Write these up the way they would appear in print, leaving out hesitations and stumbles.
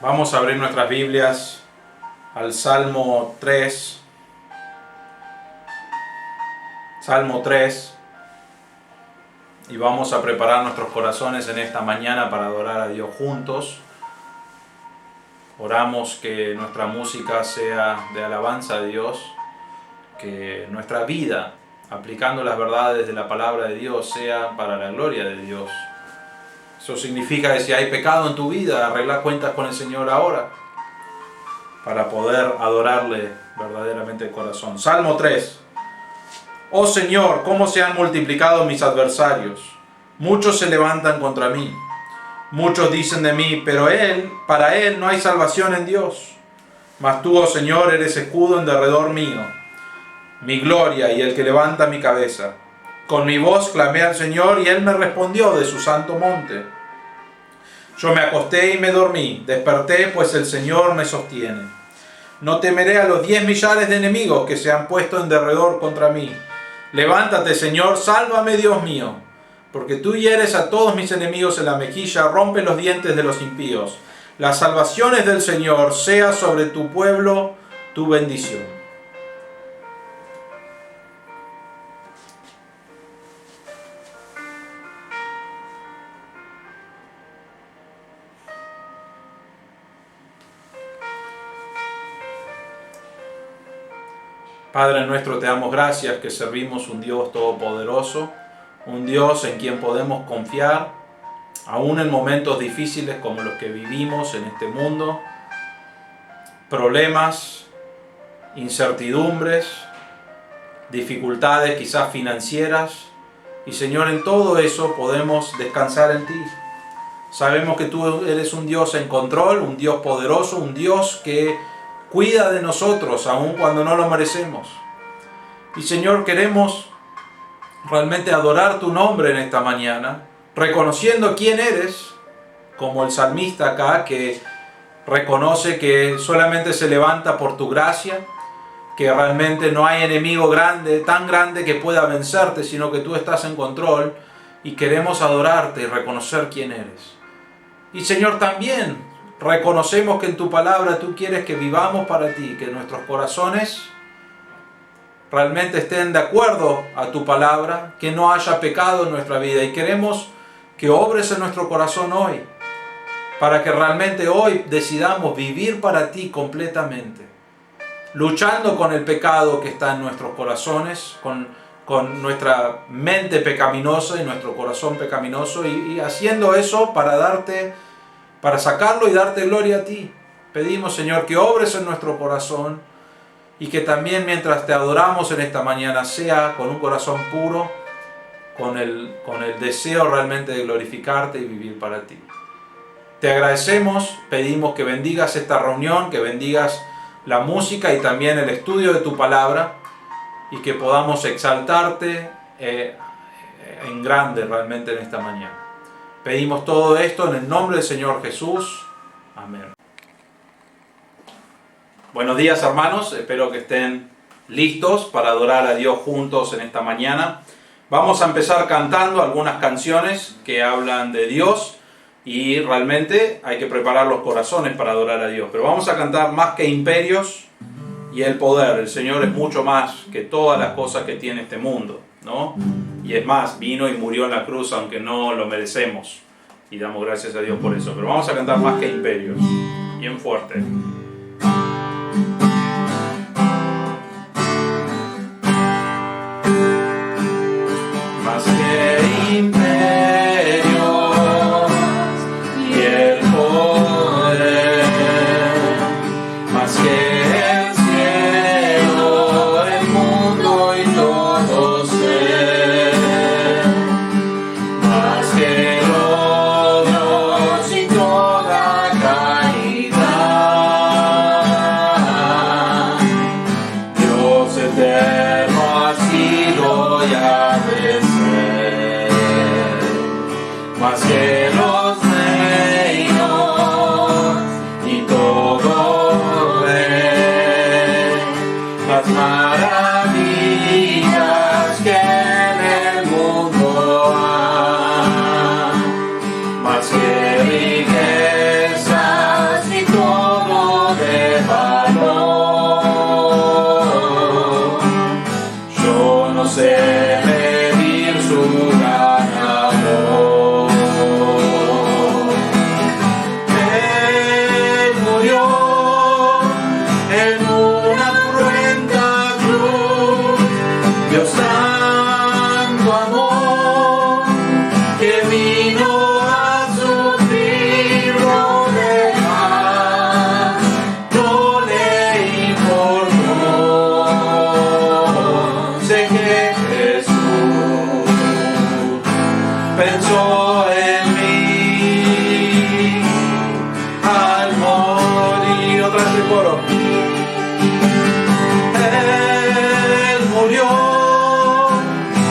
Vamos a abrir nuestras Biblias al Salmo 3. Salmo 3. Y vamos a preparar nuestros corazones en esta mañana para adorar a Dios juntos. Oramos que nuestra música sea de alabanza a Dios, que nuestra vida, aplicando las verdades de la palabra de Dios, sea para la gloria de Dios. Eso significa que si hay pecado en tu vida, arregla cuentas con el Señor ahora, para poder adorarle verdaderamente de corazón. Salmo 3. Oh Señor, cómo se han multiplicado mis adversarios. Muchos se levantan contra mí. Muchos dicen de mí, pero para él no hay salvación en Dios. Mas tú, oh Señor, eres escudo en derredor mío, mi gloria y el que levanta mi cabeza. Con mi voz clamé al Señor y Él me respondió de su santo monte. Yo me acosté y me dormí, desperté pues el Señor me sostiene. No temeré a los 10 millares de enemigos que se han puesto en derredor contra mí. Levántate, Señor, sálvame, Dios mío, porque tú hieres a todos mis enemigos en la mejilla, rompe los dientes de los impíos. Las salvaciones del Señor sea sobre tu pueblo tu bendición. Padre nuestro, te damos gracias que servimos un Dios todopoderoso, un Dios en quien podemos confiar, aún en momentos difíciles como los que vivimos en este mundo, problemas, incertidumbres, dificultades quizás financieras, y Señor, en todo eso podemos descansar en ti. Sabemos que tú eres un Dios en control, un Dios poderoso, un Dios que cuida de nosotros aun cuando no lo merecemos. Y Señor, queremos realmente adorar tu nombre en esta mañana, reconociendo quién eres, como el salmista acá, que reconoce que solamente se levanta por tu gracia, que realmente no hay enemigo grande, tan grande que pueda vencerte, sino que tú estás en control, y queremos adorarte y reconocer quién eres. Y Señor, también reconocemos que en tu palabra tú quieres que vivamos para ti, que nuestros corazones realmente estén de acuerdo a tu palabra, que no haya pecado en nuestra vida, y queremos que obres en nuestro corazón hoy, para que realmente hoy decidamos vivir para ti completamente, luchando con el pecado que está en nuestros corazones, con nuestra mente pecaminosa y nuestro corazón pecaminoso, y haciendo eso para sacarlo y darte gloria a ti. Pedimos, Señor, que obres en nuestro corazón y que también mientras te adoramos en esta mañana sea con un corazón puro, con el deseo realmente de glorificarte y vivir para ti. Te agradecemos, pedimos que bendigas esta reunión, que bendigas la música y también el estudio de tu palabra, y que podamos exaltarte en grande realmente en esta mañana. Pedimos todo esto en el nombre del Señor Jesús. Amén. Buenos días, hermanos. Espero que estén listos para adorar a Dios juntos en esta mañana. Vamos a empezar cantando algunas canciones que hablan de Dios, y realmente hay que preparar los corazones para adorar a Dios. Pero vamos a cantar Más que imperios y el poder. El Señor es mucho más que todas las cosas que tiene este mundo, ¿no? Y es más, vino y murió en la cruz aunque no lo merecemos, y damos gracias a Dios por eso. Pero vamos a cantar Más que imperios, bien fuerte. Más que imperios y el poder, más que Toda caridad. coro. Él murió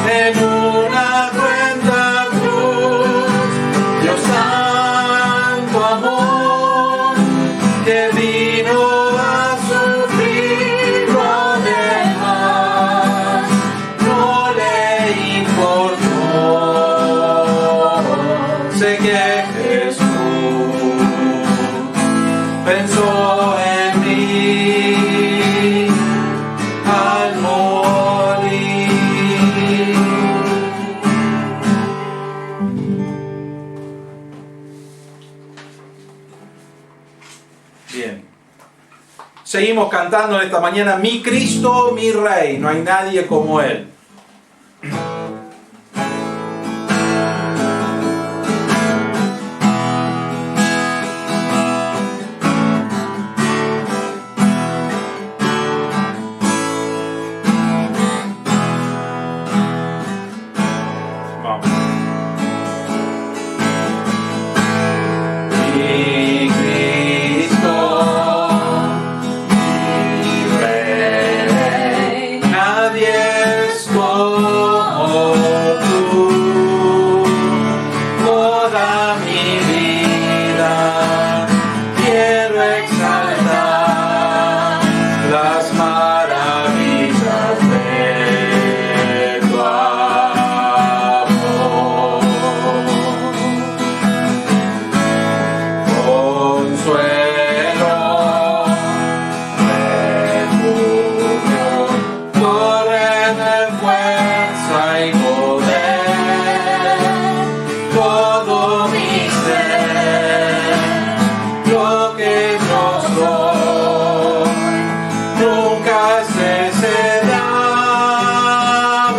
en una cruenta cruz, Dios santo amor, que vino a sufrir lo demás, no le importó. Sé que Jesús pensó en mí al morir. Bien. Seguimos cantando en esta mañana, mi Cristo, mi Rey, no hay nadie como Él. Vamos. Mi Cristo, mi Rey, nadie es como tú. Toda mi vida quiero exaltar las maravillas de tu amor. Consuelo, refugio, torre de fuerza y poder, todo mi ser, lo que yo soy, nunca cese de adorar.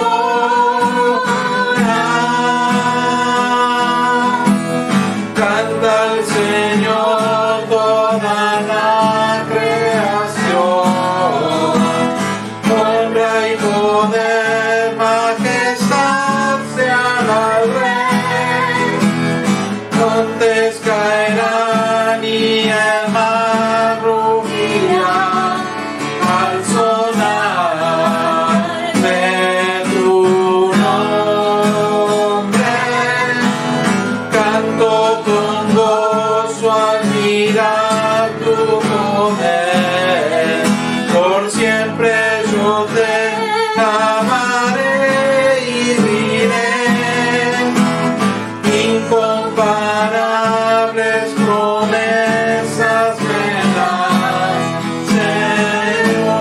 Canta al Señor toda la creación, honra y poder, majestad sean al Rey. Montes caerán y el mar rugirá al sonar de tu nombre. Canto con gozo al mirar tu poder, por siempre yo te amaré y diré, incomparables promesas me das, Señor.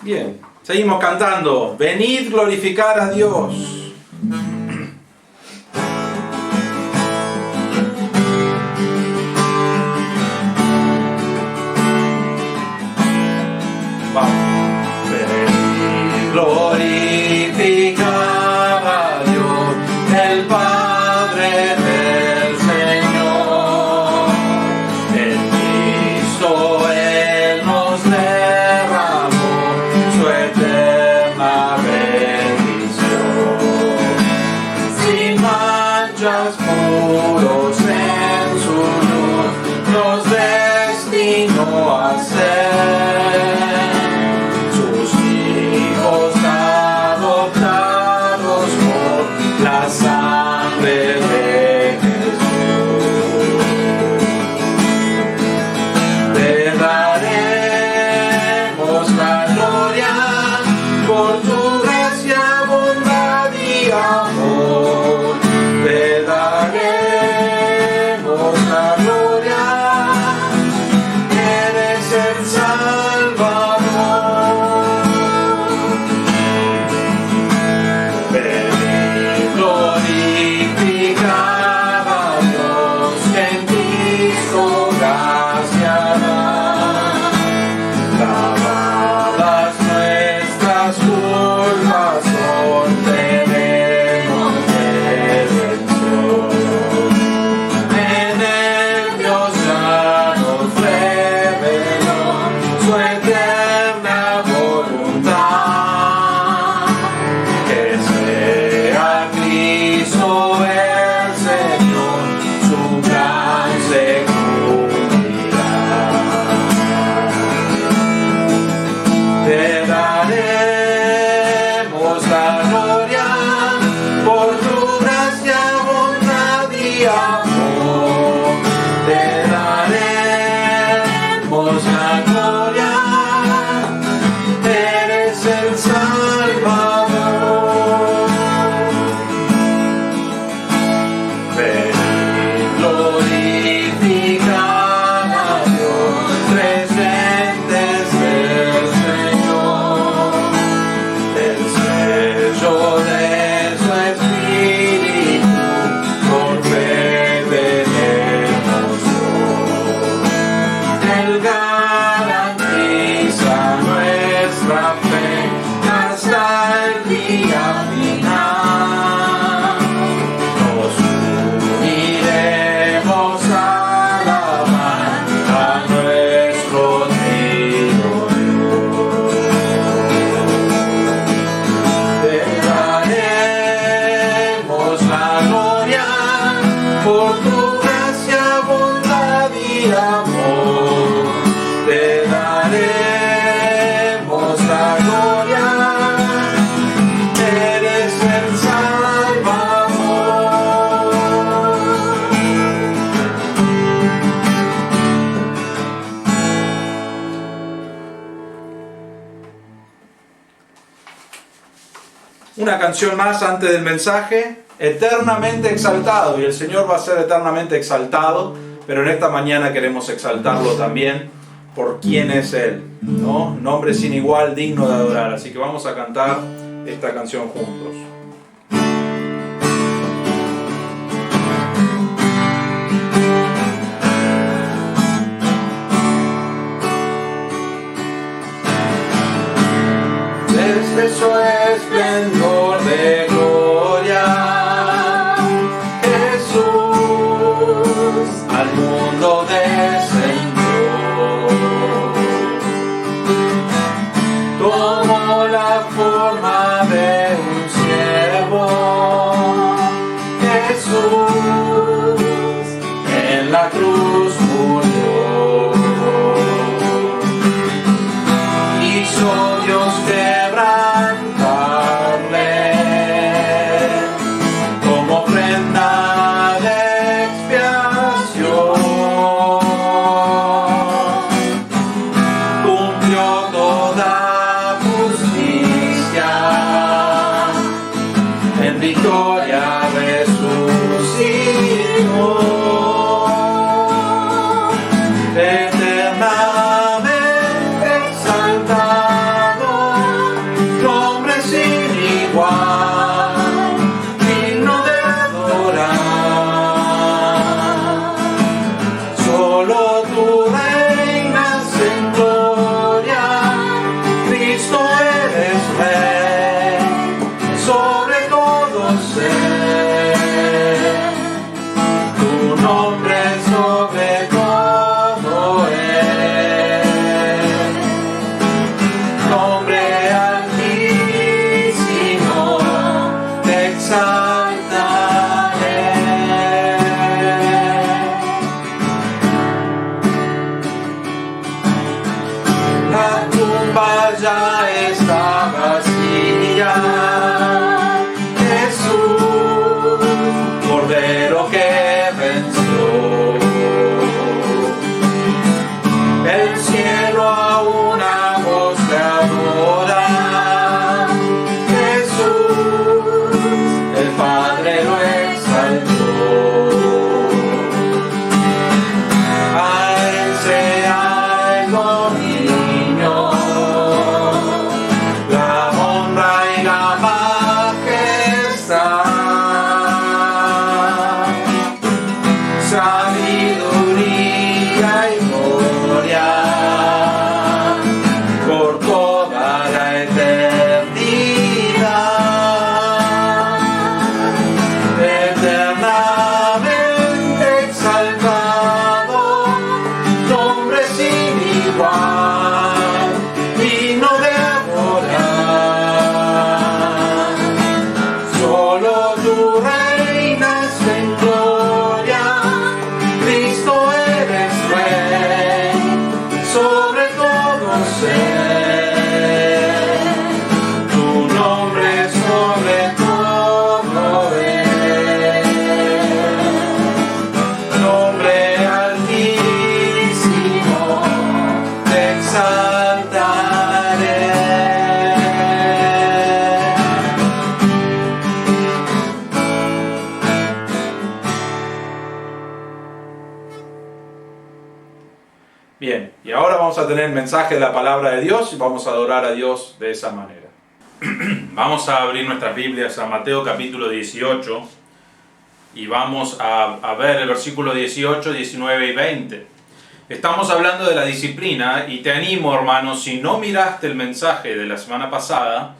Bien, seguimos cantando. Venid glorificar a Dios. Vamos. Venid glorificar a Dios, el Padre del Señor. En Cristo Él nos derramó su eterna bendición. Sin manchas, puros en su luz, nos destinó a ser sus hijos adoptados por la sangre de Jesús. Te daremos la gloria por tu gracia, bondad y amor. Te daremos la gloria, eres el la gloria, eres el Salvador. Ven y glorificar a Dios, presentes del Señor, el sello de su Espíritu, por fe tenemos hoy. Él garantiza nuestra fe hasta el día final. Nos uniremos a alabar a nuestro Dios. Te daremos la gloria por tu gracia, bondad y amor. Te daremos la gloria, eres el Salvador. Una canción más antes del mensaje. Eternamente exaltado, y el Señor va a ser eternamente exaltado, pero en esta mañana queremos exaltarlo también por quién es Él, ¿no? Nombre sin igual, digno de adorar. Así que vamos a cantar esta canción juntos. Desde su esplendor de gloria, Jesús al mundo descendió. Tomó la forma de un siervo, Jesús en la cruz murió. Hizo Dios quebrantarle como ofrenda de expiación. Cumplió toda justicia, en victoria resucitó. Eternamente exaltado, nombre sin igual, digno de adorar. Solo tú reinas en gloria, Cristo eres Rey, sobre todo ser. Tu nombre sobre todo es. Nombre altísimo, te exaltaré. La tumba ya está vacía, Jesús, Cordero que venció. El cielo a una voz te adora, Jesús, el Padre lo exaltó. A Él sea el dominio, la honra y la majestad, sabiduría y gloria. Y ahora vamos a tener el mensaje de la palabra de Dios y vamos a adorar a Dios de esa manera. Vamos a abrir nuestras Biblias a Mateo capítulo 18 y vamos a ver el versículo 18, 19 y 20. Estamos hablando de la disciplina y te animo, hermano, si no miraste el mensaje de la semana pasada,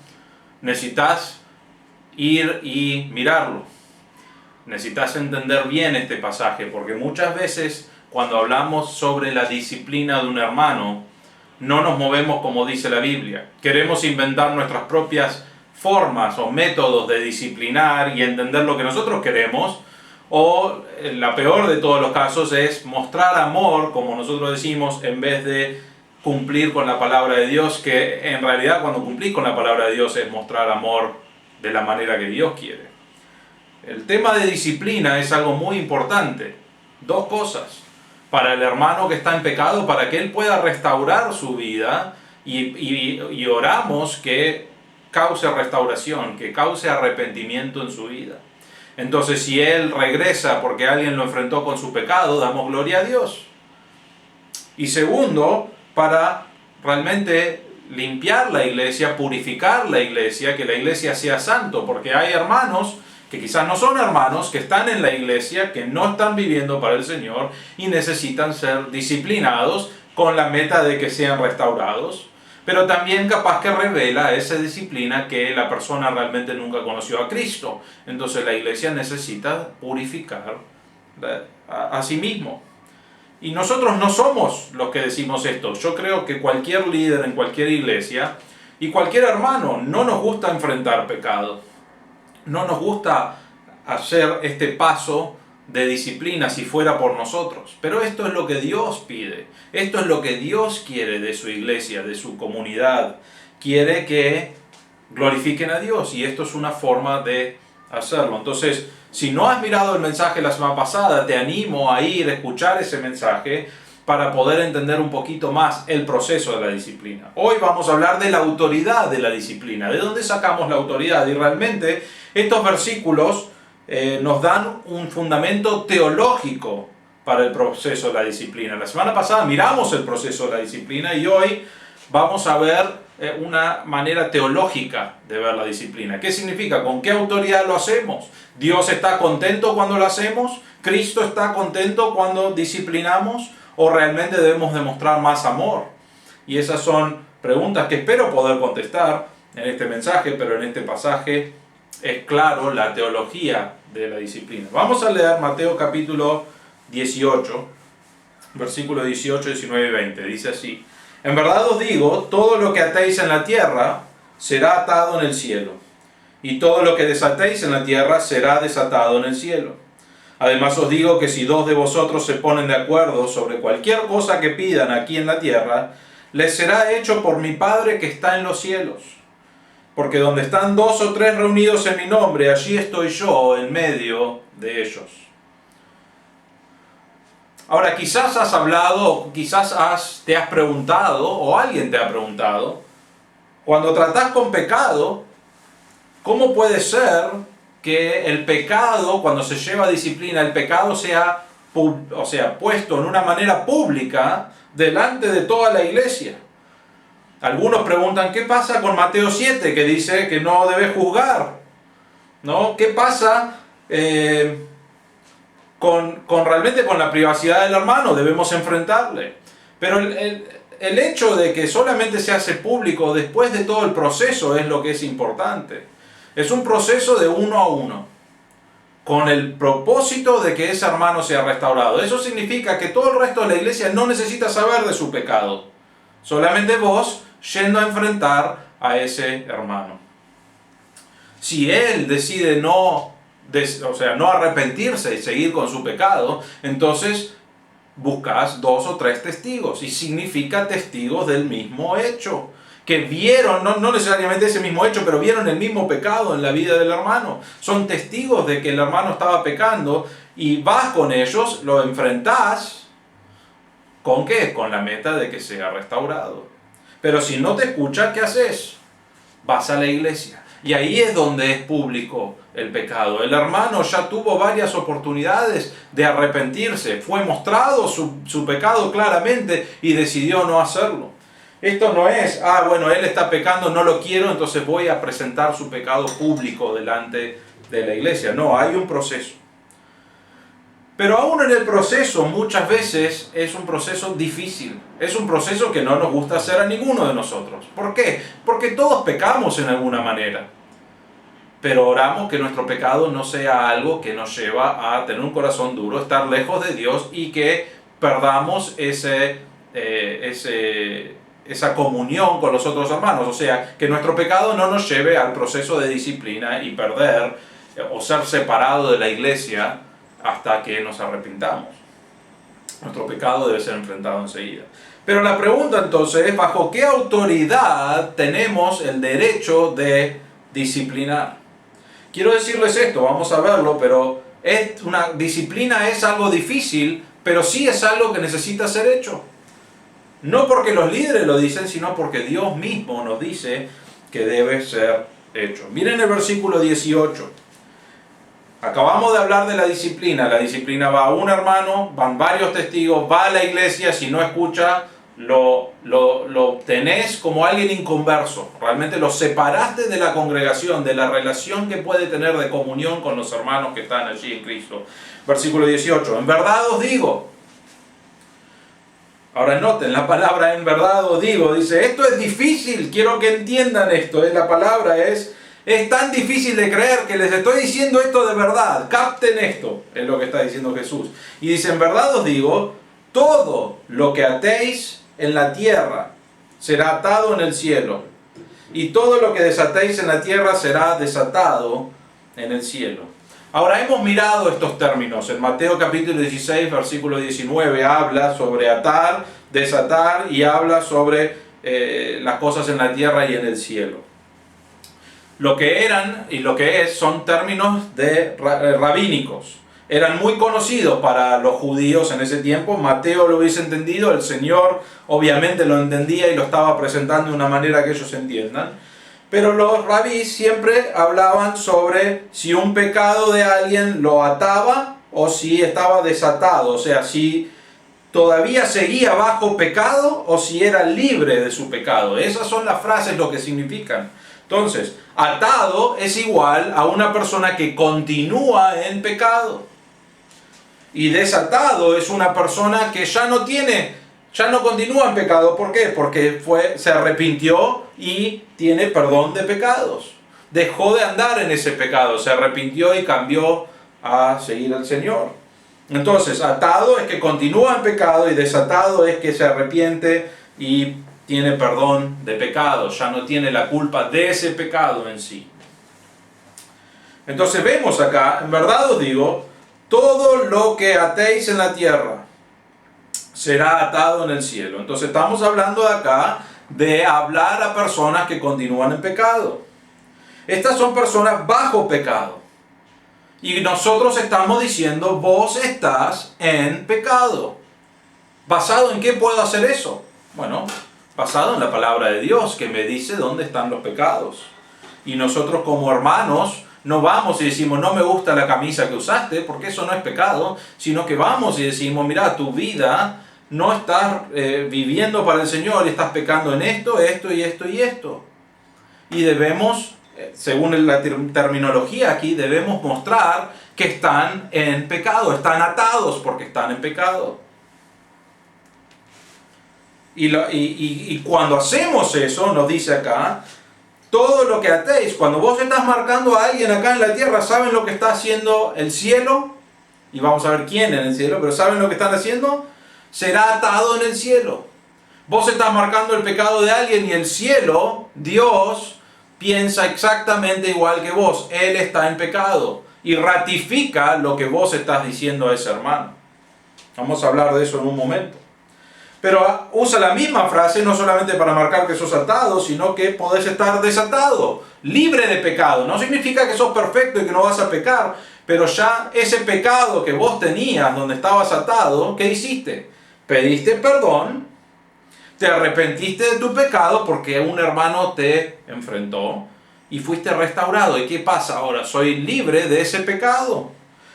necesitas ir y mirarlo. Necesitas entender bien este pasaje, porque muchas veces cuando hablamos sobre la disciplina de un hermano, no nos movemos como dice la Biblia. Queremos inventar nuestras propias formas o métodos de disciplinar y entender lo que nosotros queremos, o la peor de todos los casos es mostrar amor, como nosotros decimos, en vez de cumplir con la palabra de Dios, que en realidad cuando cumplís con la palabra de Dios es mostrar amor de la manera que Dios quiere. El tema de disciplina es algo muy importante. Dos cosas. Para el hermano que está en pecado, para que él pueda restaurar su vida y oramos que cause restauración, que cause arrepentimiento en su vida. Entonces, si él regresa porque alguien lo enfrentó con su pecado, damos gloria a Dios. Y segundo, para realmente limpiar la iglesia, purificar la iglesia, que la iglesia sea santo, porque hay hermanos que quizás no son hermanos, que están en la iglesia, que no están viviendo para el Señor y necesitan ser disciplinados con la meta de que sean restaurados, pero también capaz que revela esa disciplina que la persona realmente nunca conoció a Cristo. Entonces la iglesia necesita purificar a sí mismo. Y nosotros no somos los que decimos esto. Yo creo que cualquier líder en cualquier iglesia y cualquier hermano no nos gusta enfrentar pecado. No nos gusta hacer este paso de disciplina si fuera por nosotros. Pero esto es lo que Dios pide. Esto es lo que Dios quiere de su iglesia, de su comunidad. Quiere que glorifiquen a Dios y esto es una forma de hacerlo. Entonces, si no has mirado el mensaje la semana pasada, te animo a ir a escuchar ese mensaje para poder entender un poquito más el proceso de la disciplina. Hoy vamos a hablar de la autoridad de la disciplina, de dónde sacamos la autoridad. Y realmente estos versículos nos dan un fundamento teológico para el proceso de la disciplina. La semana pasada miramos el proceso de la disciplina y hoy vamos a ver una manera teológica de ver la disciplina. ¿Qué significa? ¿Con qué autoridad lo hacemos? ¿Dios está contento cuando lo hacemos? ¿Cristo está contento cuando disciplinamos? ¿O realmente debemos demostrar más amor? Y esas son preguntas que espero poder contestar en este mensaje, pero en este pasaje es claro la teología de la disciplina. Vamos a leer Mateo capítulo 18, versículos 18, 19 y 20. Dice así: En verdad os digo, todo lo que atéis en la tierra será atado en el cielo, y todo lo que desatéis en la tierra será desatado en el cielo. Además os digo que si dos de vosotros se ponen de acuerdo sobre cualquier cosa que pidan aquí en la tierra, les será hecho por mi Padre que está en los cielos. Porque donde están dos o tres reunidos en mi nombre, allí estoy yo en medio de ellos. Ahora, quizás has hablado, quizás te has preguntado, o alguien te ha preguntado, cuando tratás con pecado, ¿cómo puede ser que el pecado, cuando se lleva disciplina, el pecado sea puesto en una manera pública delante de toda la iglesia? Algunos preguntan, ¿qué pasa con Mateo 7, que dice que no debes juzgar? ¿No? ¿Qué pasa realmente con la privacidad del hermano? Debemos enfrentarle. Pero el hecho de que solamente se hace público después de todo el proceso es lo que es importante. Es un proceso de uno a uno, con el propósito de que ese hermano sea restaurado. Eso significa que todo el resto de la iglesia no necesita saber de su pecado. Solamente vos yendo a enfrentar a ese hermano. Si él decide no arrepentirse y seguir con su pecado, entonces buscas dos o tres testigos, y significa testigos del mismo hecho, que vieron, no necesariamente ese mismo hecho, pero vieron el mismo pecado en la vida del hermano. Son testigos de que el hermano estaba pecando, y vas con ellos, lo enfrentás. ¿Con qué? Con la meta de que sea restaurado. Pero si no te escucha, ¿qué haces? Vas a la iglesia. Y ahí es donde es público el pecado. El hermano ya tuvo varias oportunidades de arrepentirse, fue mostrado su pecado claramente y decidió no hacerlo. Esto no es, bueno, él está pecando, no lo quiero, entonces voy a presentar su pecado público delante de la iglesia. No, hay un proceso. Pero aún en el proceso muchas veces es un proceso difícil. Es un proceso que no nos gusta hacer a ninguno de nosotros. ¿Por qué? Porque todos pecamos en alguna manera. Pero oramos que nuestro pecado no sea algo que nos lleva a tener un corazón duro, estar lejos de Dios y que perdamos esa comunión con los otros hermanos. O sea, que nuestro pecado no nos lleve al proceso de disciplina y perder o ser separado de la iglesia hasta que nos arrepintamos. Nuestro pecado debe ser enfrentado enseguida. Pero la pregunta entonces es, ¿bajo qué autoridad tenemos el derecho de disciplinar? Quiero decirles esto, vamos a verlo, pero disciplina es algo difícil, pero sí es algo que necesita ser hecho. No porque los líderes lo dicen, sino porque Dios mismo nos dice que debe ser hecho. Miren el versículo 18. Acabamos de hablar de la disciplina. La disciplina va a un hermano, van varios testigos, va a la iglesia. Si no escucha, lo tenés como alguien inconverso. Realmente lo separaste de la congregación, de la relación que puede tener de comunión con los hermanos que están allí en Cristo. Versículo 18. En verdad os digo. Ahora noten la palabra en verdad os digo. Dice, esto es difícil. Quiero que entiendan esto. La palabra es tan difícil de creer que les estoy diciendo esto de verdad. Capten esto, es lo que está diciendo Jesús. Y dice, en verdad os digo, todo lo que atéis en la tierra será atado en el cielo. Y todo lo que desatéis en la tierra será desatado en el cielo. Ahora hemos mirado estos términos. En Mateo capítulo 16, versículo 19, habla sobre atar, desatar y habla sobre las cosas en la tierra y en el cielo. Lo que eran y lo que es son términos rabínicos. Eran muy conocidos para los judíos en ese tiempo. Mateo lo hubiese entendido, el Señor obviamente lo entendía y lo estaba presentando de una manera que ellos entiendan. Pero los rabís siempre hablaban sobre si un pecado de alguien lo ataba o si estaba desatado. O sea, si todavía seguía bajo pecado o si era libre de su pecado. Esas son las frases lo que significan. Entonces, atado es igual a una persona que continúa en pecado. Y desatado es una persona que ya no continúa en pecado. ¿Por qué? Porque se arrepintió y tiene perdón de pecados. Dejó de andar en ese pecado, se arrepintió y cambió a seguir al Señor. Entonces, atado es que continúa en pecado y desatado es que se arrepiente y tiene perdón de pecados, ya no tiene la culpa de ese pecado en sí. Entonces vemos acá, en verdad os digo, todo lo que atéis en la tierra será atado en el cielo. Entonces estamos hablando acá de hablar a personas que continúan en pecado. Estas son personas bajo pecado. Y nosotros estamos diciendo, vos estás en pecado. ¿Basado en qué puedo hacer eso? Bueno, basado en la palabra de Dios, que me dice dónde están los pecados. Y nosotros como hermanos no vamos y decimos, no me gusta la camisa que usaste, porque eso no es pecado, sino que vamos y decimos, mira, tu vida no estás viviendo para el Señor, estás pecando en esto, esto y esto y esto. Y debemos, según la terminología aquí, debemos mostrar que están en pecado, están atados porque están en pecado. Y cuando hacemos eso, nos dice acá, todo lo que atéis, cuando vos estás marcando a alguien acá en la tierra, ¿saben lo que está haciendo el cielo? Y vamos a ver quién en el cielo, pero ¿saben lo que están haciendo? Será atado en el cielo. Vos estás marcando el pecado de alguien y el cielo, Dios, piensa exactamente igual que vos. Él está en pecado y ratifica lo que vos estás diciendo a ese hermano. Vamos a hablar de eso en un momento. Pero usa la misma frase no solamente para marcar que sos atado, sino que podés estar desatado, libre de pecado. No significa que sos perfecto y que no vas a pecar, pero ya ese pecado que vos tenías donde estabas atado, ¿qué hiciste? Pediste perdón, te arrepentiste de tu pecado porque un hermano te enfrentó y fuiste restaurado. ¿Y qué pasa ahora? Soy libre de ese pecado.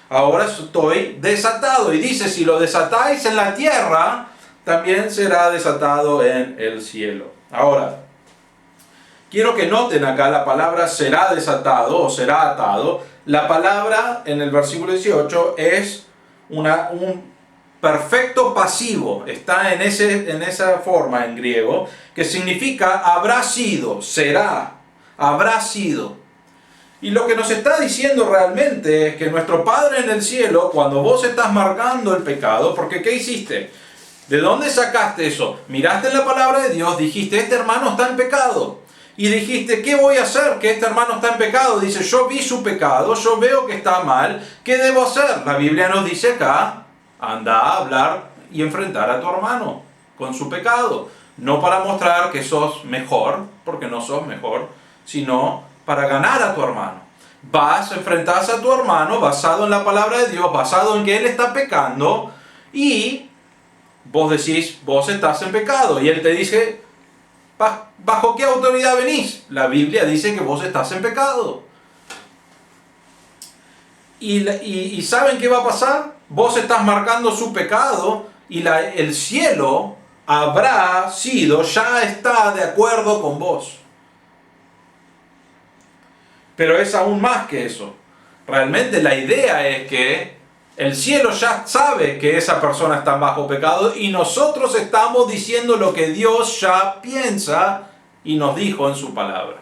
Ahora estoy desatado. Y dice, si lo desatáis en la tierra, también será desatado en el cielo. Ahora, quiero que noten acá la palabra será desatado o será atado. La palabra en el versículo 18 es un perfecto pasivo. Está en esa forma en griego, que significa habrá sido, será, habrá sido. Y lo que nos está diciendo realmente es que nuestro Padre en el cielo, cuando vos estás marcando el pecado, porque ¿qué hiciste? ¿De dónde sacaste eso? Miraste en la palabra de Dios, dijiste, este hermano está en pecado. Y dijiste, ¿qué voy a hacer que este hermano está en pecado? Dice, yo vi su pecado, yo veo que está mal, ¿qué debo hacer? La Biblia nos dice acá, anda a hablar y enfrentar a tu hermano con su pecado. No para mostrar que sos mejor, porque no sos mejor, sino para ganar a tu hermano. Vas, enfrentás a tu hermano basado en la palabra de Dios, basado en que él está pecando, y vos decís, vos estás en pecado. Y él te dice, ¿bajo qué autoridad venís? La Biblia dice que vos estás en pecado. ¿Y saben qué va a pasar? Vos estás marcando su pecado y el cielo habrá sido, ya está de acuerdo con vos. Pero es aún más que eso. Realmente la idea es que el cielo ya sabe que esa persona está bajo pecado y nosotros estamos diciendo lo que Dios ya piensa y nos dijo en su palabra.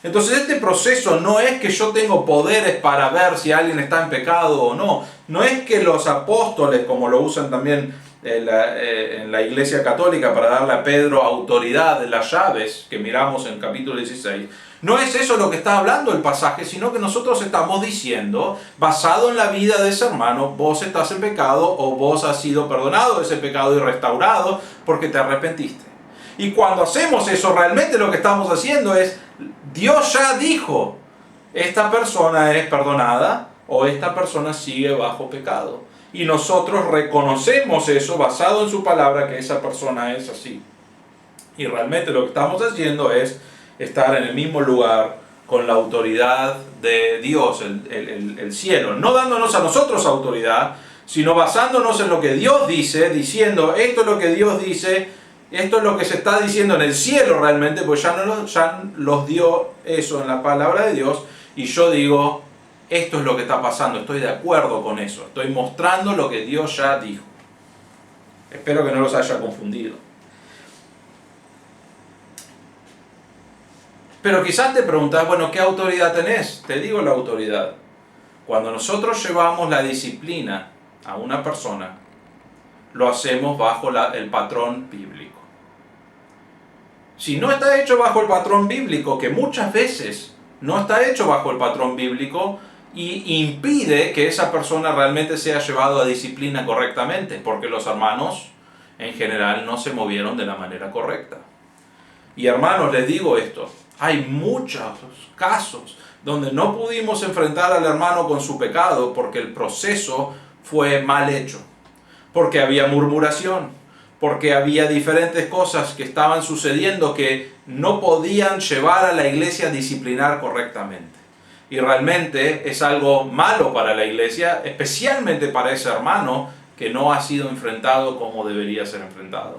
Entonces este proceso no es que yo tengo poderes para ver si alguien está en pecado o no. No es que los apóstoles, como lo usan también en la Iglesia Católica para darle a Pedro autoridad de las llaves que miramos en el capítulo 16. No es eso lo que está hablando el pasaje, sino que nosotros estamos diciendo, basado en la vida de ese hermano, vos estás en pecado o vos has sido perdonado de ese pecado y restaurado porque te arrepentiste. Y cuando hacemos eso, realmente lo que estamos haciendo es, Dios ya dijo, esta persona es perdonada o esta persona sigue bajo pecado. Y nosotros reconocemos eso basado en su palabra, que esa persona es así. Y realmente lo que estamos haciendo es estar en el mismo lugar con la autoridad de Dios, el cielo. No dándonos a nosotros autoridad, sino basándonos en lo que Dios dice, diciendo esto es lo que Dios dice, esto es lo que se está diciendo en el cielo realmente, pues ya los dio eso en la palabra de Dios, y yo digo, esto es lo que está pasando, estoy de acuerdo con eso, estoy mostrando lo que Dios ya dijo. Espero que no los haya confundido. Pero quizás te preguntas, bueno, ¿qué autoridad tenés? Te digo la autoridad. Cuando nosotros llevamos la disciplina a una persona, lo hacemos bajo el patrón bíblico. Si no está hecho bajo el patrón bíblico, que muchas veces no está hecho bajo el patrón bíblico, y impide que esa persona realmente sea llevado a disciplina correctamente, porque los hermanos en general no se movieron de la manera correcta. Y hermanos, les digo esto, hay muchos casos donde no pudimos enfrentar al hermano con su pecado porque el proceso fue mal hecho, porque había murmuración, porque había diferentes cosas que estaban sucediendo que no podían llevar a la iglesia a disciplinar correctamente. Y realmente es algo malo para la iglesia, especialmente para ese hermano que no ha sido enfrentado como debería ser enfrentado.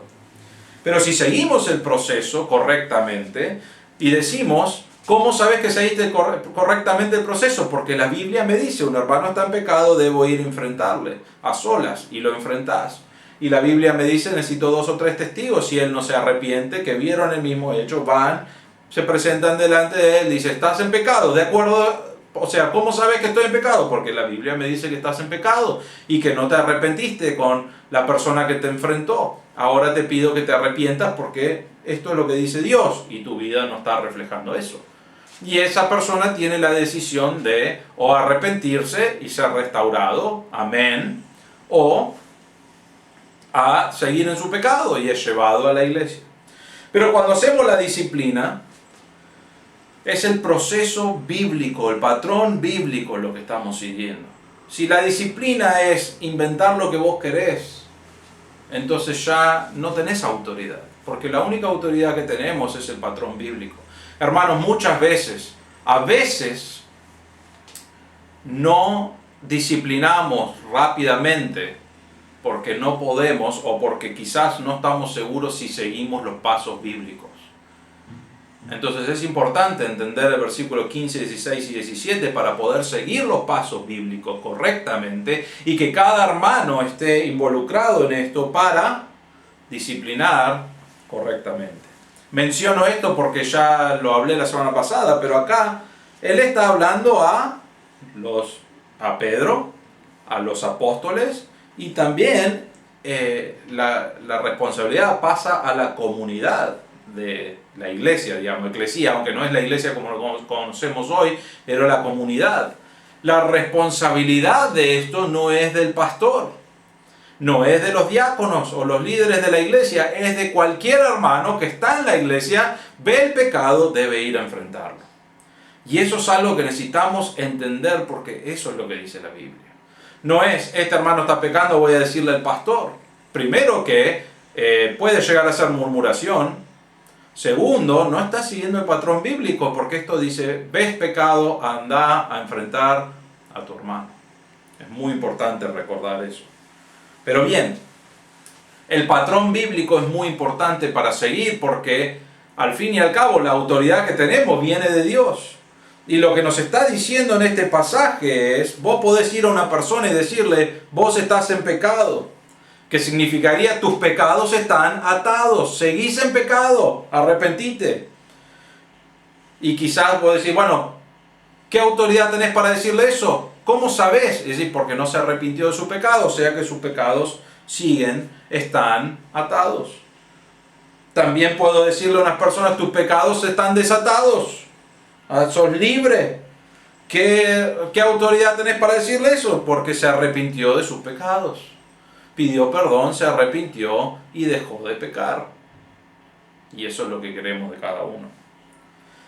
Pero si seguimos el proceso correctamente y decimos, ¿cómo sabes que seguiste correctamente el proceso? Porque la Biblia me dice, un hermano está en pecado, debo ir a enfrentarle a solas, y lo enfrentás. Y la Biblia me dice, necesito 2 o 3 testigos, si él no se arrepiente, que vieron el mismo hecho, van, se presentan delante de él, dice, estás en pecado, de acuerdo, o sea, ¿cómo sabes que estoy en pecado? Porque la Biblia me dice que estás en pecado y que no te arrepentiste con la persona que te enfrentó. Ahora te pido que te arrepientas porque esto es lo que dice Dios y tu vida no está reflejando eso. Y esa persona tiene la decisión de o arrepentirse y ser restaurado, amén, o a seguir en su pecado y es llevado a la iglesia. Pero cuando hacemos la disciplina, es el proceso bíblico, el patrón bíblico lo que estamos siguiendo. Si la disciplina es inventar lo que vos querés, entonces ya no tenés autoridad, porque la única autoridad que tenemos es el patrón bíblico. Hermanos, a veces no disciplinamos rápidamente porque no podemos o porque quizás no estamos seguros si seguimos los pasos bíblicos. Entonces es importante entender el versículo 15, 16 y 17 para poder seguir los pasos bíblicos correctamente y que cada hermano esté involucrado en esto para disciplinar correctamente. Menciono esto porque ya lo hablé la semana pasada, pero acá él está hablando a Pedro, a los apóstoles, y también la responsabilidad pasa a la comunidad de la iglesia, digamos, eclesía, aunque no es la iglesia como lo conocemos hoy, pero la comunidad. La responsabilidad de esto no es del pastor, no es de los diáconos o los líderes de la iglesia, es de cualquier hermano que está en la iglesia, ve el pecado, debe ir a enfrentarlo. Y eso es algo que necesitamos entender porque eso es lo que dice la Biblia. No es, este hermano está pecando, voy a decirle al pastor. Primero que puede llegar a ser murmuración. Segundo, no está siguiendo el patrón bíblico porque esto dice, ves pecado, anda a enfrentar a tu hermano. Es muy importante recordar eso. Pero bien, el patrón bíblico es muy importante para seguir porque al fin y al cabo la autoridad que tenemos viene de Dios. Y lo que nos está diciendo en este pasaje es, vos podés ir a una persona y decirle, vos estás en pecado. Que significaría, tus pecados están atados, seguís en pecado, arrepentite. Y quizás vos decís, bueno, ¿qué autoridad tenés para decirle eso? ¿Cómo sabés? Es decir, porque no se arrepintió de su pecado, o sea que sus pecados están atados. También puedo decirle a unas personas, tus pecados están desatados. Sos libre. ¿Qué autoridad tenés para decirle eso? Porque se arrepintió de sus pecados. Pidió perdón, se arrepintió y dejó de pecar. Y eso es lo que queremos de cada uno.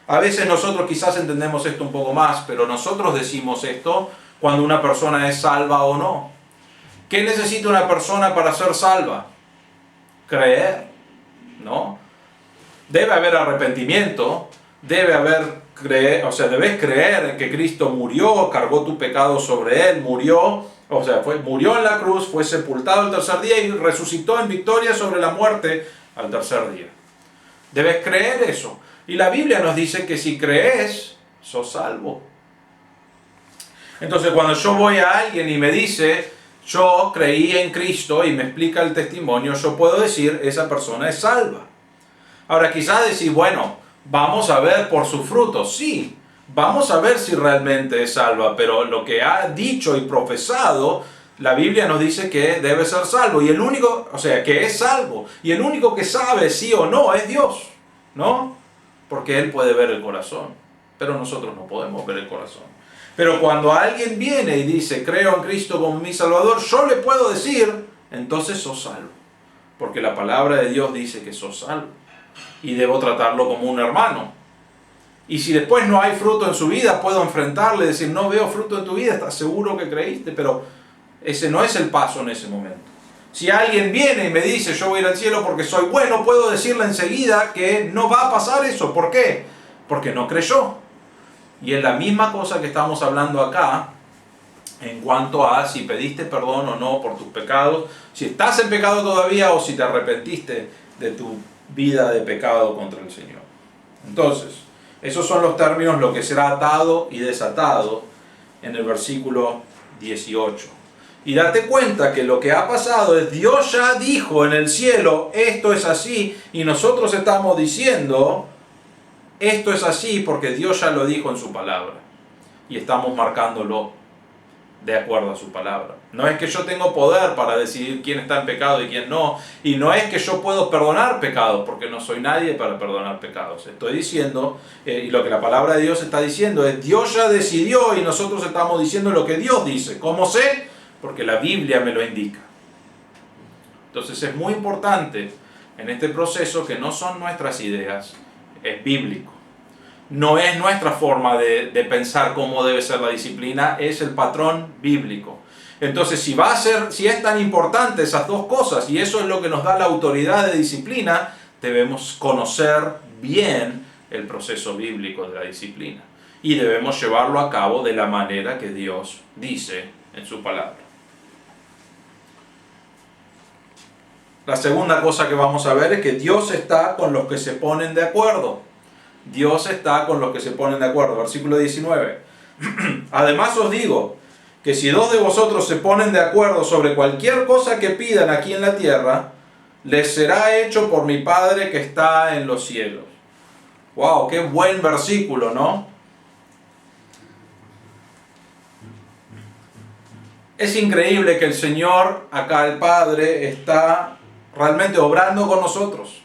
A veces nosotros quizás entendemos esto un poco más, pero nosotros decimos esto cuando una persona es salva o no. ¿Qué necesita una persona para ser salva? Creer, ¿no? Debe haber arrepentimiento, debes creer en que Cristo murió, cargó tu pecado sobre él, murió en la cruz, fue sepultado el tercer día y resucitó en victoria sobre la muerte al tercer día. Debes creer eso. Y la Biblia nos dice que si crees, sos salvo. Entonces cuando yo voy a alguien y me dice, yo creí en Cristo y me explica el testimonio, yo puedo decir, esa persona es salva. Ahora quizás decir, bueno, vamos a ver por sus frutos. Sí, vamos a ver si realmente es salva, pero lo que ha dicho y profesado, la Biblia nos dice que debe ser salvo. Y que es salvo. Y el único que sabe sí o no es Dios, ¿no? Porque Él puede ver el corazón, pero nosotros no podemos ver el corazón. Pero cuando alguien viene y dice, creo en Cristo como mi Salvador, yo le puedo decir, entonces sos salvo. Porque la palabra de Dios dice que sos salvo. Y debo tratarlo como un hermano. Y si después no hay fruto en su vida, puedo enfrentarle y decir, no veo fruto en tu vida, estás seguro que creíste, pero ese no es el paso en ese momento. Si alguien viene y me dice, yo voy a ir al cielo porque soy bueno, puedo decirle enseguida que no va a pasar eso. ¿Por qué? Porque no creyó. Y es la misma cosa que estamos hablando acá en cuanto a si pediste perdón o no por tus pecados, si estás en pecado todavía o si te arrepentiste de tu vida de pecado contra el Señor. Entonces, esos son los términos, lo que será atado y desatado en el versículo 18. Y date cuenta que lo que ha pasado es Dios ya dijo en el cielo, esto es así, y nosotros estamos diciendo, esto es así porque Dios ya lo dijo en su palabra. Y estamos marcándolo de acuerdo a su palabra. No es que yo tengo poder para decidir quién está en pecado y quién no. Y no es que yo puedo perdonar pecados, porque no soy nadie para perdonar pecados. Estoy diciendo, y lo que la palabra de Dios está diciendo es, Dios ya decidió y nosotros estamos diciendo lo que Dios dice. ¿Cómo sé? Porque la Biblia me lo indica. Entonces es muy importante en este proceso que no son nuestras ideas, es bíblico. No es nuestra forma de pensar cómo debe ser la disciplina, es el patrón bíblico. Entonces, si es tan importante esas dos cosas, y eso es lo que nos da la autoridad de disciplina, debemos conocer bien el proceso bíblico de la disciplina. Y debemos llevarlo a cabo de la manera que Dios dice en su palabra. La segunda cosa que vamos a ver es que Dios está con los que se ponen de acuerdo. Dios está con los que se ponen de acuerdo. Versículo 19. Además os digo que si dos de vosotros se ponen de acuerdo sobre cualquier cosa que pidan aquí en la tierra, les será hecho por mi Padre que está en los cielos. ¡Wow! ¡Qué buen versículo!, ¿no? Es increíble que el Señor, acá el Padre, está realmente obrando con nosotros.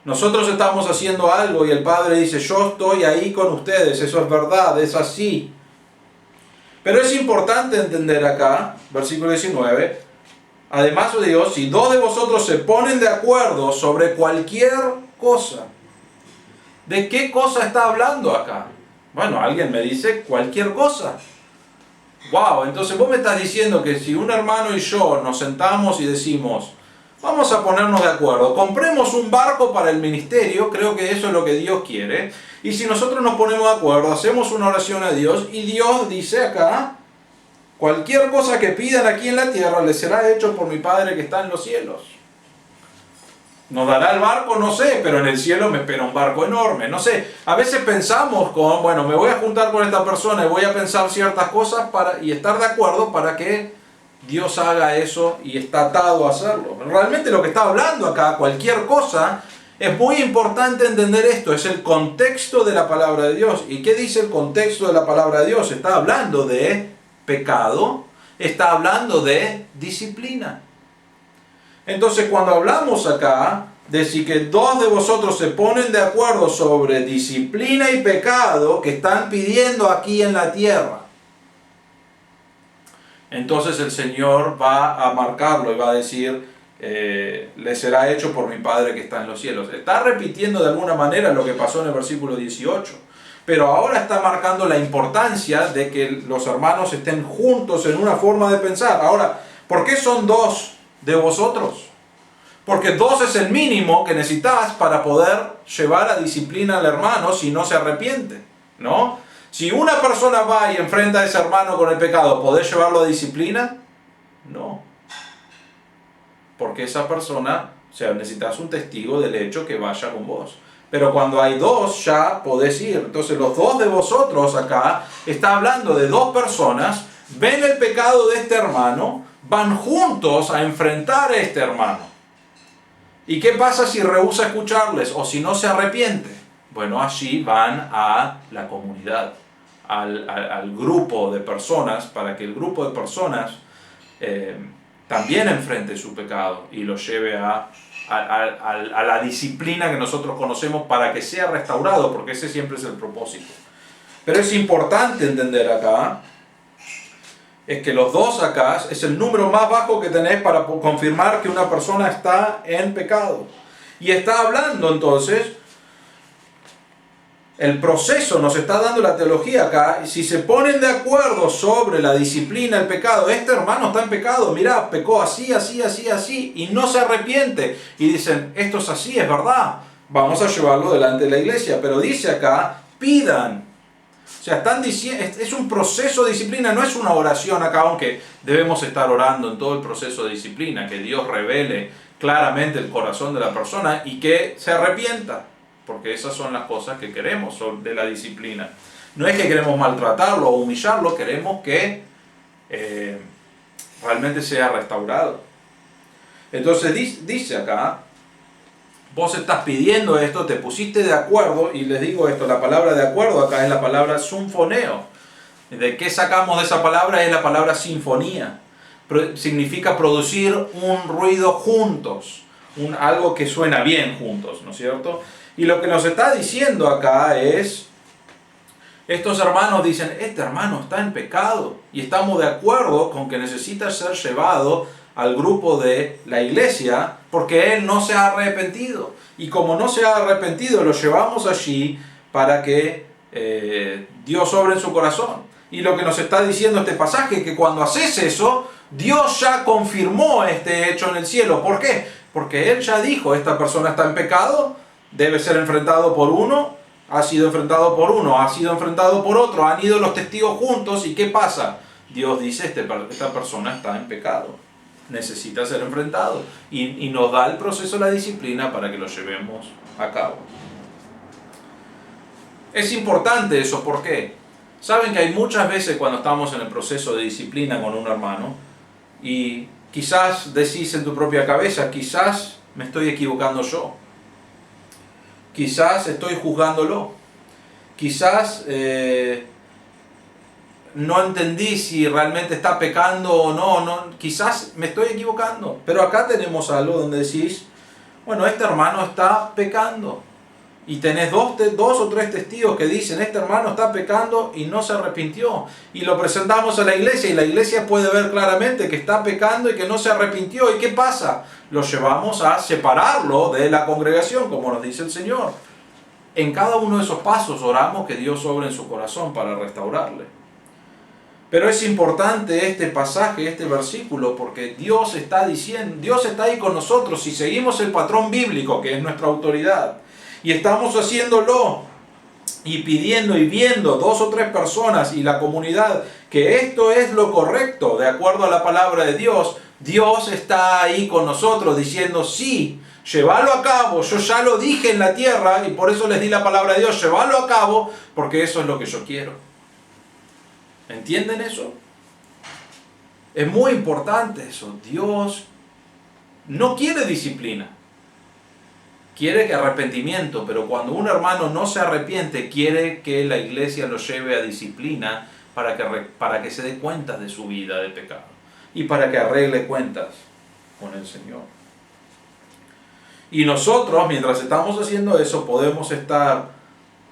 Nosotros estamos haciendo algo y el Padre dice, yo estoy ahí con ustedes, eso es verdad, es así. Pero es importante entender acá, versículo 19, además os digo, si dos de vosotros se ponen de acuerdo sobre cualquier cosa, ¿de qué cosa está hablando acá? Bueno, alguien me dice cualquier cosa. Wow, entonces vos me estás diciendo que si un hermano y yo nos sentamos y decimos, vamos a ponernos de acuerdo, compremos un barco para el ministerio, creo que eso es lo que Dios quiere, y si nosotros nos ponemos de acuerdo, hacemos una oración a Dios, y Dios dice acá, cualquier cosa que pidan aquí en la tierra les será hecho por mi Padre que está en los cielos. ¿Nos dará el barco? No sé, pero en el cielo me espera un barco enorme. No sé, a veces pensamos bueno, me voy a juntar con esta persona y voy a pensar ciertas cosas y estar de acuerdo para que Dios haga eso y está atado a hacerlo. Realmente lo que está hablando acá, cualquier cosa, es muy importante entender esto, es el contexto de la palabra de Dios. ¿Y qué dice el contexto de la palabra de Dios? Está hablando de pecado, está hablando de disciplina. Entonces, cuando hablamos acá de si que dos de vosotros se ponen de acuerdo sobre disciplina y pecado que están pidiendo aquí en la tierra, entonces el Señor va a marcarlo y va a decir, le será hecho por mi Padre que está en los cielos. Está repitiendo de alguna manera lo que pasó en el versículo 18, pero ahora está marcando la importancia de que los hermanos estén juntos en una forma de pensar. Ahora, ¿por qué son dos de vosotros? Porque dos es el mínimo que necesitas para poder llevar a disciplina al hermano si no se arrepiente, ¿no? Si una persona va y enfrenta a ese hermano con el pecado, ¿podés llevarlo a disciplina? No. Porque esa persona, o sea, necesitas un testigo del hecho que vaya con vos. Pero cuando hay dos, ya podés ir. Entonces los dos de vosotros acá, está hablando de dos personas, ven el pecado de este hermano, van juntos a enfrentar a este hermano. ¿Y qué pasa si rehúsa escucharles o si no se arrepiente? Bueno, allí van a la comunidad, al grupo de personas, para que el grupo de personas también enfrente su pecado y lo lleve a la disciplina que nosotros conocemos para que sea restaurado, porque ese siempre es el propósito. Pero es importante entender acá, es que los dos acá es el número más bajo que tenés para confirmar que una persona está en pecado. Y está hablando entonces, el proceso nos está dando la teología acá, si se ponen de acuerdo sobre la disciplina, el pecado, este hermano está en pecado, mirá, pecó así, así, así, así, y no se arrepiente, y dicen, esto es así, es verdad, vamos a llevarlo delante de la iglesia, pero dice acá, pidan. O sea, están diciendo, es un proceso de disciplina, no es una oración acá, aunque debemos estar orando en todo el proceso de disciplina, que Dios revele claramente el corazón de la persona y que se arrepienta, porque esas son las cosas que queremos de la disciplina. No es que queremos maltratarlo o humillarlo, queremos que realmente sea restaurado. Entonces dice acá, vos estás pidiendo esto, te pusiste de acuerdo, y les digo esto, la palabra de acuerdo acá es la palabra sinfoneo. ¿De qué sacamos de esa palabra? Es la palabra sinfonía. Significa producir un ruido juntos, algo que suena bien juntos, ¿no es cierto? Y lo que nos está diciendo acá es, estos hermanos dicen, este hermano está en pecado, y estamos de acuerdo con que necesita ser llevado al grupo de la iglesia, porque él no se ha arrepentido. Y como no se ha arrepentido, lo llevamos allí para que Dios obre en su corazón. Y lo que nos está diciendo este pasaje es que cuando haces eso, Dios ya confirmó este hecho en el cielo. ¿Por qué? Porque Él ya dijo, esta persona está en pecado, debe ser enfrentado por uno, ha sido enfrentado por uno, ha sido enfrentado por otro, han ido los testigos juntos, ¿y qué pasa? Dios dice, esta persona está en pecado, necesita ser enfrentado, y nos da el proceso de la disciplina para que lo llevemos a cabo. Es importante eso, ¿por qué? Saben que hay muchas veces cuando estamos en el proceso de disciplina con un hermano, y quizás decís en tu propia cabeza, quizás me estoy equivocando yo, quizás estoy juzgándolo, quizás no entendí si realmente está pecando o no, quizás me estoy equivocando. Pero acá tenemos algo donde decís, bueno, este hermano está pecando. Y tenés dos o tres testigos que dicen, este hermano está pecando y no se arrepintió. Y lo presentamos a la iglesia y la iglesia puede ver claramente que está pecando y que no se arrepintió. ¿Y qué pasa? Lo llevamos a separarlo de la congregación, como nos dice el Señor. En cada uno de esos pasos oramos que Dios obre en su corazón para restaurarle. Pero es importante este pasaje, este versículo, porque Dios está diciendo, Dios está ahí con nosotros. Si seguimos el patrón bíblico, que es nuestra autoridad, y estamos haciéndolo y pidiendo y viendo dos o tres personas y la comunidad que esto es lo correcto de acuerdo a la palabra de Dios, Dios está ahí con nosotros diciendo sí, llévalo a cabo, yo ya lo dije en la tierra y por eso les di la palabra de Dios, llévalo a cabo porque eso es lo que yo quiero. ¿Entienden eso? Es muy importante eso. Dios no quiere disciplina. Quiere que arrepentimiento, pero cuando un hermano no se arrepiente, quiere que la iglesia lo lleve a disciplina para que se dé cuenta de su vida de pecado y para que arregle cuentas con el Señor. Y nosotros, mientras estamos haciendo eso, podemos estar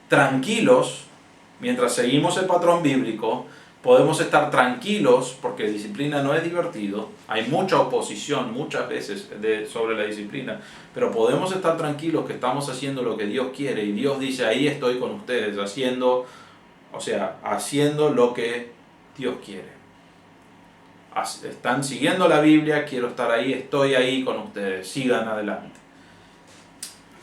tranquilos, mientras seguimos el patrón bíblico, podemos estar tranquilos porque disciplina no es divertido, hay mucha oposición muchas veces sobre la disciplina, pero podemos estar tranquilos que estamos haciendo lo que Dios quiere y Dios dice, ahí estoy con ustedes, haciendo lo que Dios quiere. Están siguiendo la Biblia, quiero estar ahí, estoy ahí con ustedes, sigan adelante.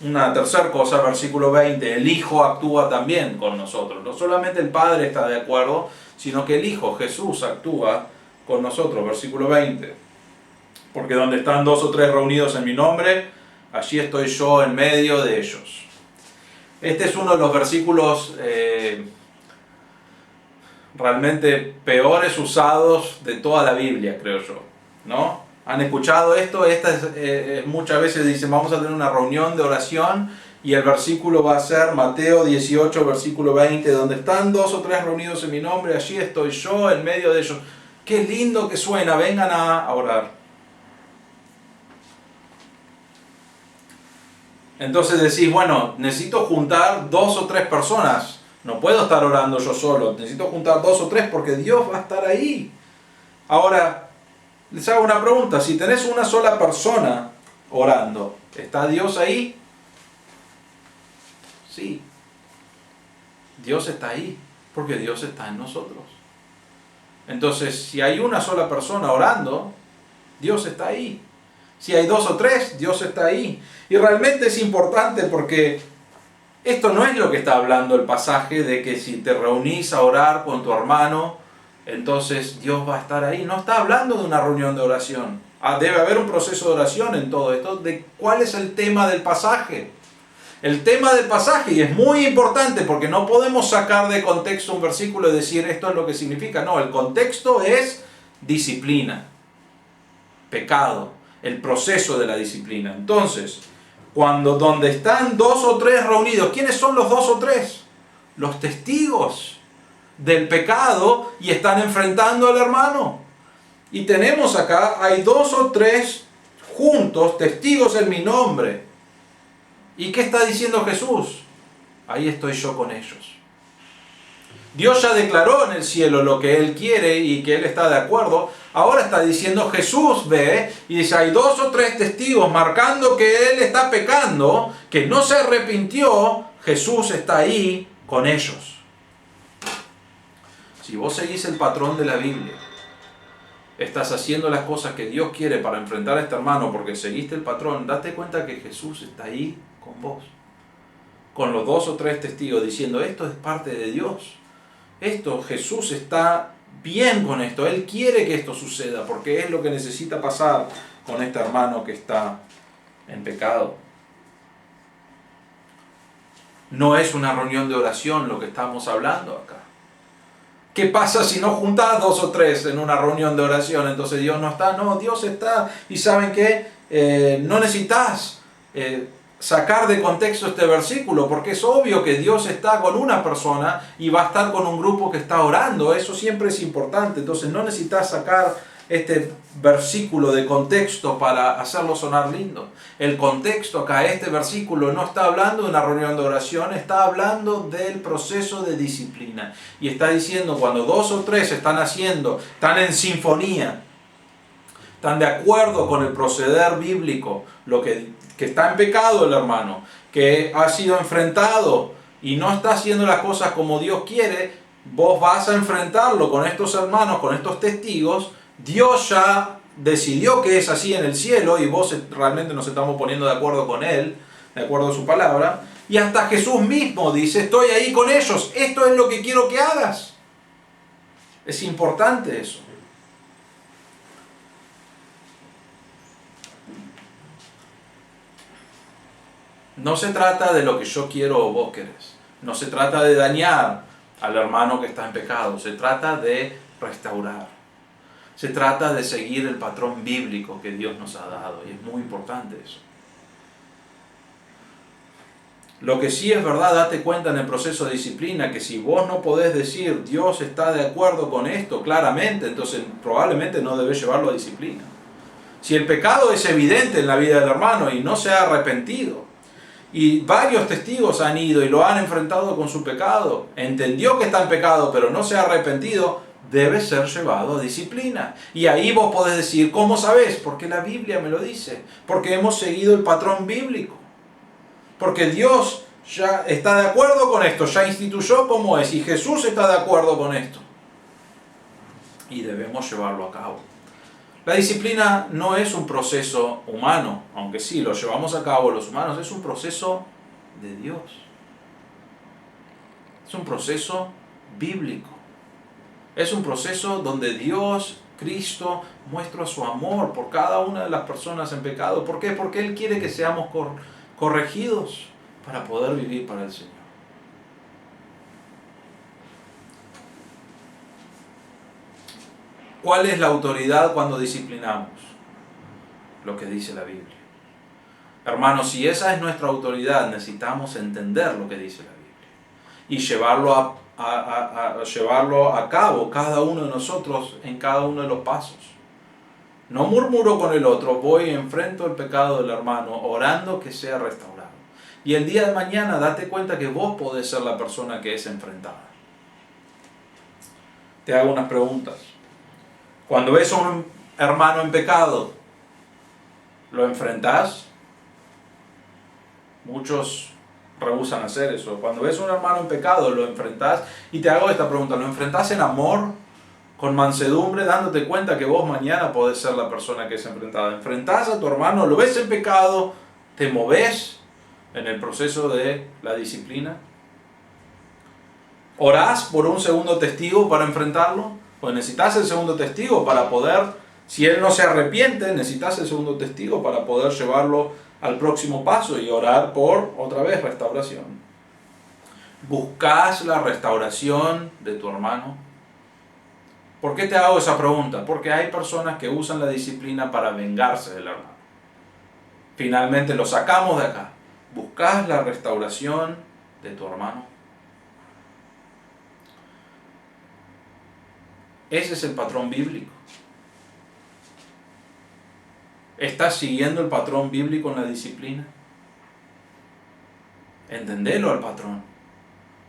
Una tercera cosa, versículo 20, el Hijo actúa también con nosotros. No solamente el Padre está de acuerdo, sino que el Hijo, Jesús, actúa con nosotros. Versículo 20, porque donde están dos o tres reunidos en mi nombre, allí estoy yo en medio de ellos. Este es uno de los versículos realmente peores usados de toda la Biblia, creo yo, ¿no? ¿Han escuchado esto? Muchas veces dicen, vamos a tener una reunión de oración y el versículo va a ser Mateo 18, versículo 20, donde están dos o tres reunidos en mi nombre, allí estoy yo en medio de ellos. Qué lindo que suena, vengan a orar. Entonces decís, bueno, necesito juntar dos o tres personas, no puedo estar orando yo solo, necesito juntar dos o tres porque Dios va a estar ahí. Ahora, les hago una pregunta, si tenés una sola persona orando, ¿está Dios ahí? Sí. Dios está ahí, porque Dios está en nosotros. Entonces, si hay una sola persona orando, Dios está ahí. Si hay dos o tres, Dios está ahí. Y realmente es importante porque esto no es lo que está hablando el pasaje de que si te reunís a orar con tu hermano, entonces Dios va a estar ahí. No está hablando de una reunión de oración. Debe haber un proceso de oración en todo esto. ¿Cuál es el tema del pasaje? El tema del pasaje, y es muy importante porque no podemos sacar de contexto un versículo y decir esto es lo que significa. No, el contexto es disciplina, pecado, el proceso de la disciplina. Entonces, donde están dos o tres reunidos, ¿quiénes son los dos o tres? Los testigos del pecado y están enfrentando al hermano. Y tenemos acá, hay dos o tres juntos, testigos en mi nombre. ¿Y qué está diciendo Jesús? Ahí estoy yo con ellos. Dios ya declaró en el cielo lo que Él quiere y que Él está de acuerdo. Ahora está diciendo, Jesús ve y dice, hay dos o tres testigos marcando que Él está pecando, que no se arrepintió, Jesús está ahí con ellos. Si vos seguís el patrón de la Biblia, estás haciendo las cosas que Dios quiere para enfrentar a este hermano porque seguiste el patrón, date cuenta que Jesús está ahí con vos. con los 2 o 3 testigos diciendo, esto es parte de Dios. Esto, Jesús está bien con esto. Él quiere que esto suceda porque es lo que necesita pasar con este hermano que está en pecado. No es una reunión de oración lo que estamos hablando acá. ¿Qué pasa si no juntás 2 o 3 en una reunión de oración? Entonces Dios no está. No, Dios está. Y ¿saben qué? No necesitas sacar de contexto este versículo, porque es obvio que Dios está con una persona y va a estar con un grupo que está orando. Eso siempre es importante. Entonces no necesitas sacar este versículo de contexto para hacerlo sonar lindo. El contexto acá, este versículo no está hablando de una reunión de oración, está hablando del proceso de disciplina. Y está diciendo, cuando 2 o 3 están en sinfonía, están de acuerdo con el proceder bíblico, lo que está en pecado el hermano, que ha sido enfrentado y no está haciendo las cosas como Dios quiere, vos vas a enfrentarlo con estos hermanos, con estos testigos. Dios ya decidió que es así en el cielo y vos realmente nos estamos poniendo de acuerdo con Él, de acuerdo a su palabra. Y hasta Jesús mismo dice, estoy ahí con ellos, esto es lo que quiero que hagas. Es importante eso. No se trata de lo que yo quiero o vos querés. No se trata de dañar al hermano que está en pecado. Se trata de restaurar. Se trata de seguir el patrón bíblico que Dios nos ha dado. Y es muy importante eso. Lo que sí es verdad, date cuenta en el proceso de disciplina, que si vos no podés decir Dios está de acuerdo con esto claramente, entonces probablemente no debes llevarlo a disciplina. Si el pecado es evidente en la vida del hermano y no se ha arrepentido, y varios testigos han ido y lo han enfrentado con su pecado, entendió que está en pecado pero no se ha arrepentido, debe ser llevado a disciplina. Y ahí vos podés decir, ¿cómo sabés? Porque la Biblia me lo dice, porque hemos seguido el patrón bíblico, porque Dios ya está de acuerdo con esto, ya instituyó cómo es, y Jesús está de acuerdo con esto. Y debemos llevarlo a cabo. La disciplina no es un proceso humano, aunque sí lo llevamos a cabo los humanos, es un proceso de Dios. Es un proceso bíblico. Es un proceso donde Dios, Cristo, muestra su amor por cada una de las personas en pecado. ¿Por qué? Porque Él quiere que seamos corregidos para poder vivir para el Señor. ¿Cuál es la autoridad cuando disciplinamos? Lo que dice la Biblia. Hermanos, si esa es nuestra autoridad, necesitamos entender lo que dice la Biblia y llevarlo a cabo cada uno de nosotros en cada uno de los pasos. No murmuro con el otro, voy y enfrento el pecado del hermano, orando que sea restaurado. Y el día de mañana date cuenta que vos podés ser la persona que es enfrentada. Te hago unas preguntas. Cuando ves a un hermano en pecado, ¿lo enfrentás? Muchos rehúsan hacer eso. Cuando ves a un hermano en pecado, ¿lo enfrentás? Y te hago esta pregunta, ¿lo enfrentás en amor, con mansedumbre, dándote cuenta que vos mañana podés ser la persona que es enfrentada? ¿Enfrentás a tu hermano, lo ves en pecado, te movés en el proceso de la disciplina? ¿Orás por un segundo testigo para enfrentarlo? Pues necesitas el segundo testigo para poder, si él no se arrepiente, necesitas el segundo testigo para poder llevarlo al próximo paso y orar por, otra vez, restauración. ¿Buscás la restauración de tu hermano? ¿Por qué te hago esa pregunta? Porque hay personas que usan la disciplina para vengarse del hermano. Finalmente lo sacamos de acá. ¿Buscás la restauración de tu hermano? Ese es el patrón bíblico. ¿Estás siguiendo el patrón bíblico en la disciplina? Entendelo al patrón.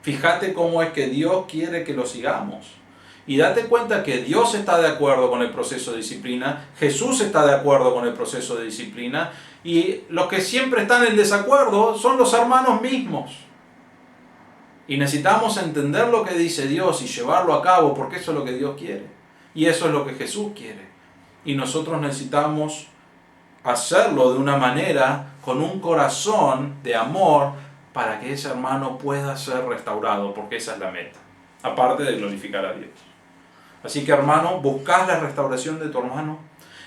Fíjate cómo es que Dios quiere que lo sigamos. Y date cuenta que Dios está de acuerdo con el proceso de disciplina, Jesús está de acuerdo con el proceso de disciplina, y los que siempre están en desacuerdo son los hermanos mismos. Y necesitamos entender lo que dice Dios y llevarlo a cabo, porque eso es lo que Dios quiere. Y eso es lo que Jesús quiere. Y nosotros necesitamos hacerlo de una manera, con un corazón de amor, para que ese hermano pueda ser restaurado, porque esa es la meta, aparte de glorificar a Dios. Así que, hermano, buscad la restauración de tu hermano.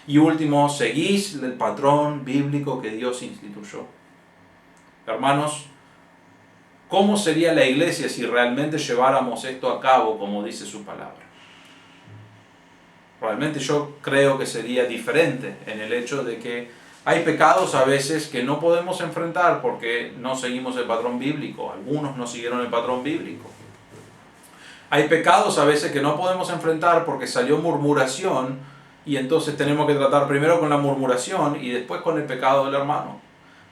Y último, seguís el patrón bíblico que Dios instituyó. Hermanos, ¿cómo sería la iglesia si realmente lleváramos esto a cabo como dice su palabra? Realmente yo creo que sería diferente en el hecho de que hay pecados a veces que no podemos enfrentar porque no seguimos el patrón bíblico. Algunos no siguieron el patrón bíblico. Hay pecados a veces que no podemos enfrentar porque salió murmuración y entonces tenemos que tratar primero con la murmuración y después con el pecado del hermano.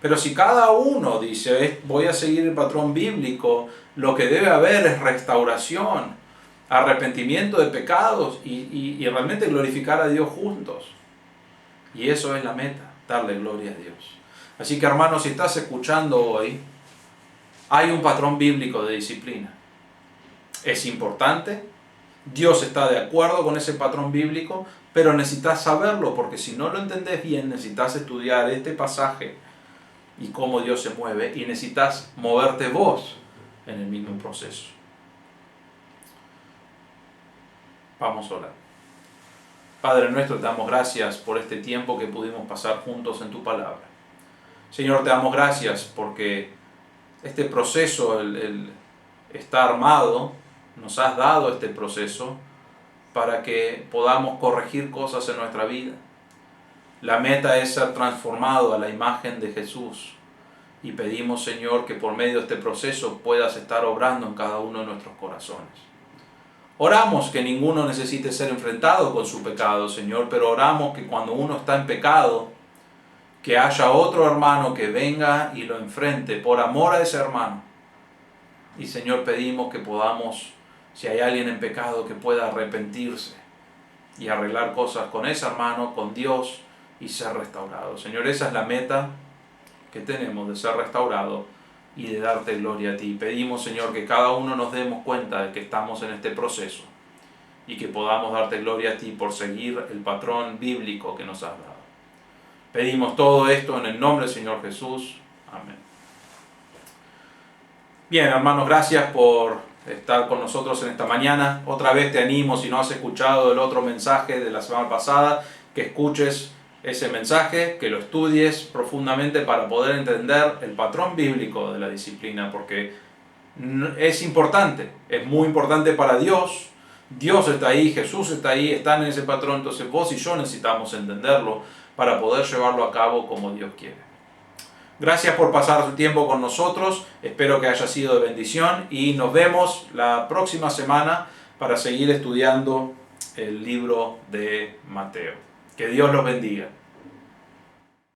Pero si cada uno dice, voy a seguir el patrón bíblico, lo que debe haber es restauración, arrepentimiento de pecados y realmente glorificar a Dios juntos. Y eso es la meta, darle gloria a Dios. Así que, hermanos, si estás escuchando hoy, hay un patrón bíblico de disciplina. Es importante, Dios está de acuerdo con ese patrón bíblico, pero necesitas saberlo, porque si no lo entendés bien, necesitas estudiar este pasaje y cómo Dios se mueve, y necesitas moverte vos en el mismo proceso. Vamos a orar. Padre nuestro, te damos gracias por este tiempo que pudimos pasar juntos en tu palabra. Señor, te damos gracias porque este proceso está armado, nos has dado este proceso para que podamos corregir cosas en nuestra vida. La meta es ser transformado a la imagen de Jesús y pedimos, Señor, que por medio de este proceso puedas estar obrando en cada uno de nuestros corazones. Oramos que ninguno necesite ser enfrentado con su pecado, Señor, pero oramos que cuando uno está en pecado, que haya otro hermano que venga y lo enfrente por amor a ese hermano. Y, Señor, pedimos que podamos, si hay alguien en pecado, que pueda arrepentirse y arreglar cosas con ese hermano, con Dios, y ser restaurado. Señor, esa es la meta que tenemos, de ser restaurado y de darte gloria a ti. Pedimos, Señor, que cada uno nos demos cuenta de que estamos en este proceso y que podamos darte gloria a ti por seguir el patrón bíblico que nos has dado. Pedimos todo esto en el nombre del Señor Jesús. Amén. Bien, hermanos, gracias por estar con nosotros en esta mañana. Otra vez te animo, si no has escuchado el otro mensaje de la semana pasada, que escuches ese mensaje, que lo estudies profundamente para poder entender el patrón bíblico de la disciplina, porque es importante, es muy importante para Dios. Dios está ahí, Jesús está ahí, están en ese patrón, entonces vos y yo necesitamos entenderlo para poder llevarlo a cabo como Dios quiere. Gracias por pasar su tiempo con nosotros, espero que haya sido de bendición y nos vemos la próxima semana para seguir estudiando el libro de Mateo. Que Dios los bendiga.